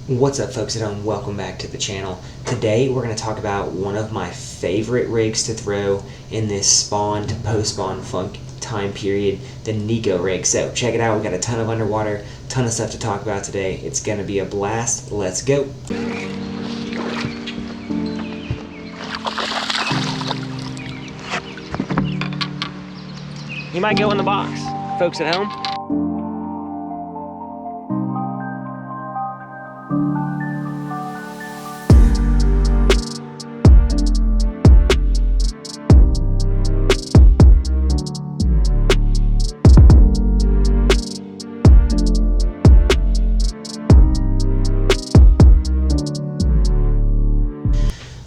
What's up, folks at home? Welcome back to the channel. Today we're going to talk about one of my favorite rigs to throw in this spawn to post-spawn funk time period, the Neko Rig. So check it out. We got a ton of underwater, ton of stuff to talk about today. It's going to be a blast. Let's go. You might go in the box, folks at home.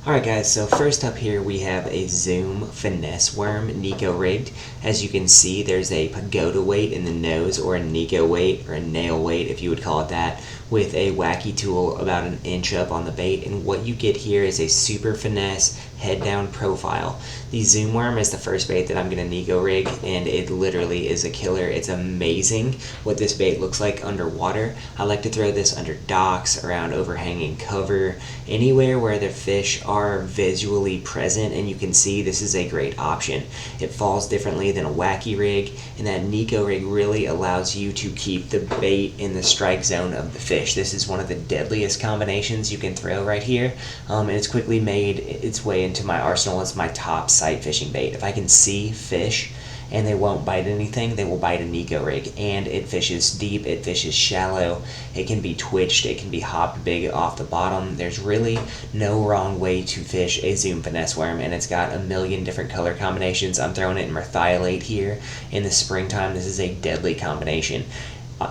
Alright guys, so first up here we have a Zoom Finesse Worm Neko rigged. As you can see, there's a pagoda weight in the nose, or a Neko weight, or a nail weight if you would call it that, with a wacky tool about an inch up on the bait, and what you get here is a super finesse head down profile. The Zoom Worm is the first bait that I'm going to Neko rig, and it literally is a killer. It's amazing what this bait looks like underwater. I like to throw this under docks, around overhanging cover, anywhere where the fish are visually present, and you can see this is a great option. It falls differently than a wacky rig, and that Neko rig really allows you to keep the bait in the strike zone of the fish. This is one of the deadliest combinations you can throw right here, and it's quickly made its way into my arsenal as my top sight fishing bait. If I can see fish and they won't bite anything, they will bite a Neko rig. And it fishes deep, it fishes shallow, it can be twitched, it can be hopped big off the bottom. There's really no wrong way to fish a Zoom Finesse Worm, and it's got a million different color combinations. I'm throwing it in merthiolate here in the springtime. This is a deadly combination.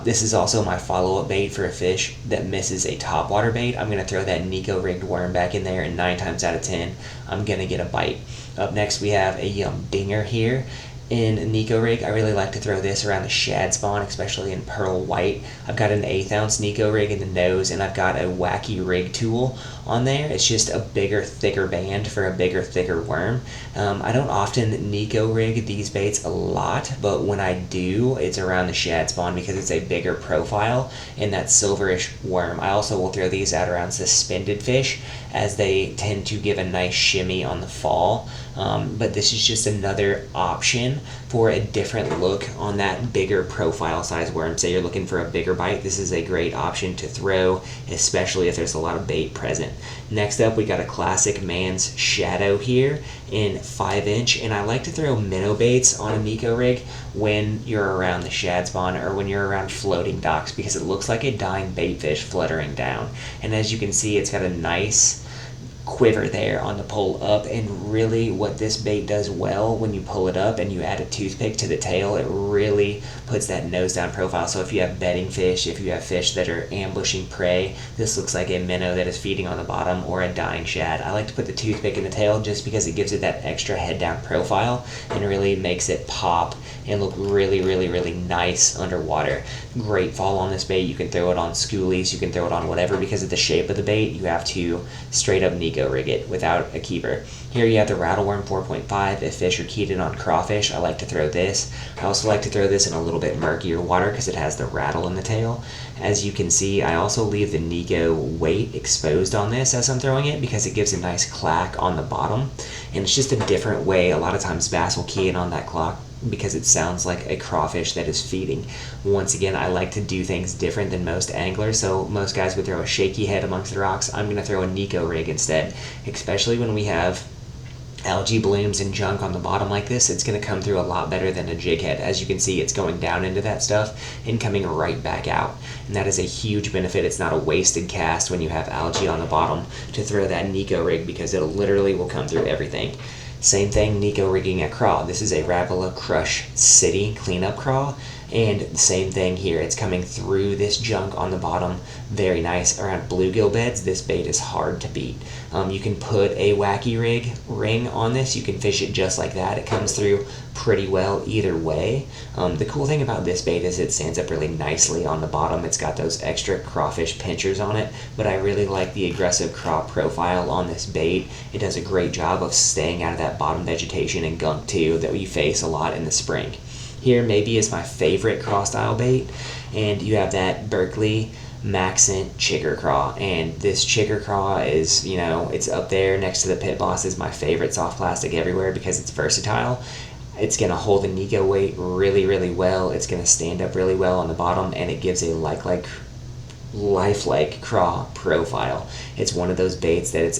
This is also my follow-up bait for a fish that misses a topwater bait. I'm going to throw that Neko rigged worm back in there, and 9 times out of 10, I'm going to get a bite. Up next, we have a dinger here in Neko rig. I really like to throw this around the shad spawn, especially in pearl white. I've got an 1/8 ounce Neko rig in the nose, and I've got a wacky rig tool on there. It's just a bigger, thicker band for a bigger, thicker worm. I don't often Neko rig these baits a lot, but when I do, it's around the shad spawn because it's a bigger profile and that silverish worm. I also will throw these out around suspended fish, as they tend to give a nice shimmy on the fall. But this is just another option for a different look on that bigger profile size worm. Say you're looking for a bigger bite, this is a great option to throw, especially if there's a lot of bait present. Next up, we got a classic man's shadow here in 5-inch, and I like to throw minnow baits on a Neko rig when you're around the shad spawn or when you're around floating docks, because it looks like a dying bait fish fluttering down. And as you can see, it's got a nice quiver there on the pull up, and really what this bait does well when you pull it up and you add a toothpick to the tail, it really puts that nose down profile. So if you have bedding fish, if you have fish that are ambushing prey, this looks like a minnow that is feeding on the bottom, or a dying shad. I like to put the toothpick in the tail just because it gives it that extra head down profile and really makes it pop and look really, really, really nice underwater. Great fall on this bait. You can throw it on schoolies, you can throw it on whatever. Because of the shape of the bait, you have to straight up Neko rig it without a keeper. Here you have the rattleworm 4.5. If fish are keyed in on crawfish, I like to throw this. I also like to throw this in a little bit murkier water because it has the rattle in the tail. As you can see, I also leave the Neko weight exposed on this as I'm throwing it, because it gives a nice clack on the bottom, and it's just a different way. A lot of times bass will key in on that clock because it sounds like a crawfish that is feeding. Once again, I like to do things different than most anglers, so most guys would throw a shaky head amongst the rocks. I'm going to throw a Neko rig instead, especially when we have algae blooms and junk on the bottom like this. It's going to come through a lot better than a jig head. As you can see, it's going down into that stuff and coming right back out, and that is a huge benefit. It's not a wasted cast when you have algae on the bottom to throw that Neko rig, because it literally will come through everything. Same thing, Neko rigging a craw. This is a Rapala Crush City cleanup craw, and the same thing here. It's coming through this junk on the bottom. Very nice. Around bluegill beds, this bait is hard to beat. You can put a wacky rig ring on this. You can fish it just like that. It comes through pretty well either way. The cool thing about this bait is it stands up really nicely on the bottom. It's got those extra crawfish pinchers on it, but I really like the aggressive craw profile on this bait. It does a great job of staying out of that bottom vegetation and gunk too that we face a lot in the spring. Here maybe is my favorite craw style bait, and you have that Berkeley Maxent chigger craw, and this chigger craw is, you know, it's up there next to the Pit Boss is my favorite soft plastic everywhere because it's versatile. It's going to hold the Neko weight really well. It's going to stand up really well on the bottom, and it gives a lifelike craw profile. It's one of those baits that it's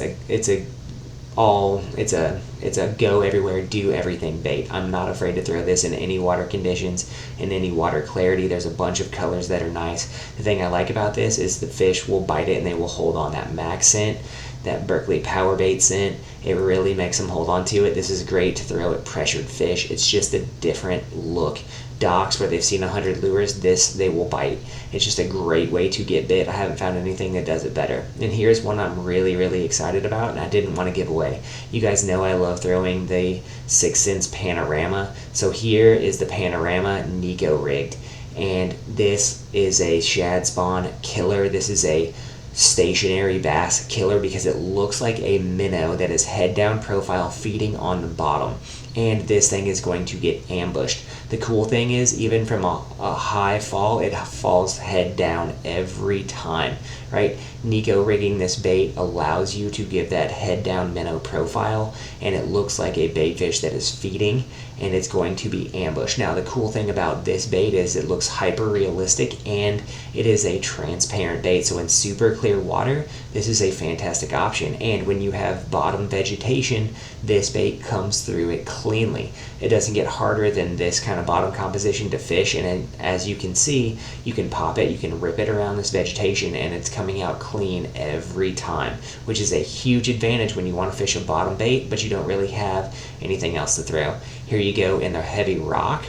a go everywhere, do everything bait. I'm not afraid to throw this in any water conditions, in any water clarity. There's a bunch of colors that are nice. The thing I like about this is the fish will bite it and they will hold on. That Maxent, that Berkeley power bait scent, it really makes them hold on to it. This is great to throw at pressured fish. It's just a different look. Docks where they've seen 100 lures, this they will bite. It's just a great way to get bit. I haven't found anything that does it better. And here's one I'm really excited about, and I didn't want to give away. You guys know I love throwing the 6 Sense Panorama. So here is the Panorama Neko Rigged, and this is a shad spawn killer. This is a stationary bass killer because it looks like a minnow that is head down profile feeding on the bottom, and this thing is going to get ambushed. The cool thing is, even from a high fall, it falls head down every time, right? Neko rigging this bait allows you to give that head down minnow profile, and it looks like a bait fish that is feeding, and it's going to be ambushed. Now, the cool thing about this bait is it looks hyper realistic, and it is a transparent bait. So in super clear water, this is a fantastic option. And when you have bottom vegetation, this bait comes through it cleanly. It doesn't get harder than this kind of bottom composition to fish, and as you can see, you can pop it, you can rip it around this vegetation, and it's coming out clean every time, which is a huge advantage when you want to fish a bottom bait but you don't really have anything else to throw. Here you go in the heavy rock.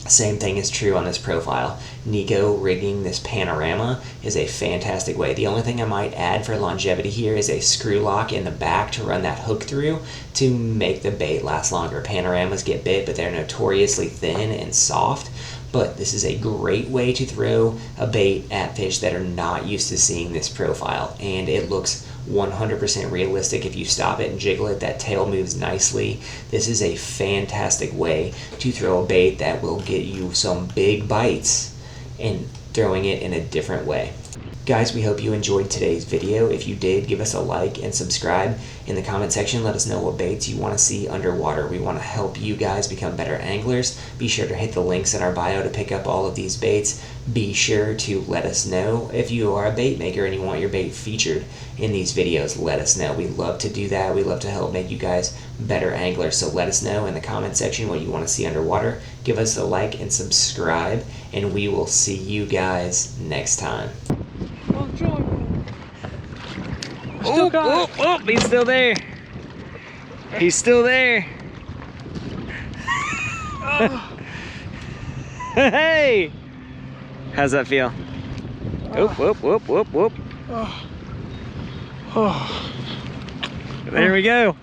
Same thing is true on this profile. Neko rigging this Panorama is a fantastic way. The only thing I might add for longevity here is a screw lock in the back to run that hook through to make the bait last longer. Panoramas get bit, but they're notoriously thin and soft. But this is a great way to throw a bait at fish that are not used to seeing this profile, and it looks 100% realistic. If you stop it and jiggle it, that tail moves nicely. This is a fantastic way to throw a bait that will get you some big bites and throwing it in a different way. Guys, we hope you enjoyed today's video. If you did, give us a like and subscribe. In the comment section, let us know what baits you want to see underwater. We want to help you guys become better anglers. Be sure to hit the links in our bio to pick up all of these baits. Be sure to let us know if you are a bait maker and you want your bait featured in these videos. Let us know. We love to do that. We love to help make you guys better anglers. So let us know in the comment section what you want to see underwater. Give us a like and subscribe, and we will see you guys next time. Oh, he's still there. He's still there. Hey! How's that feel? Whoop. There we go.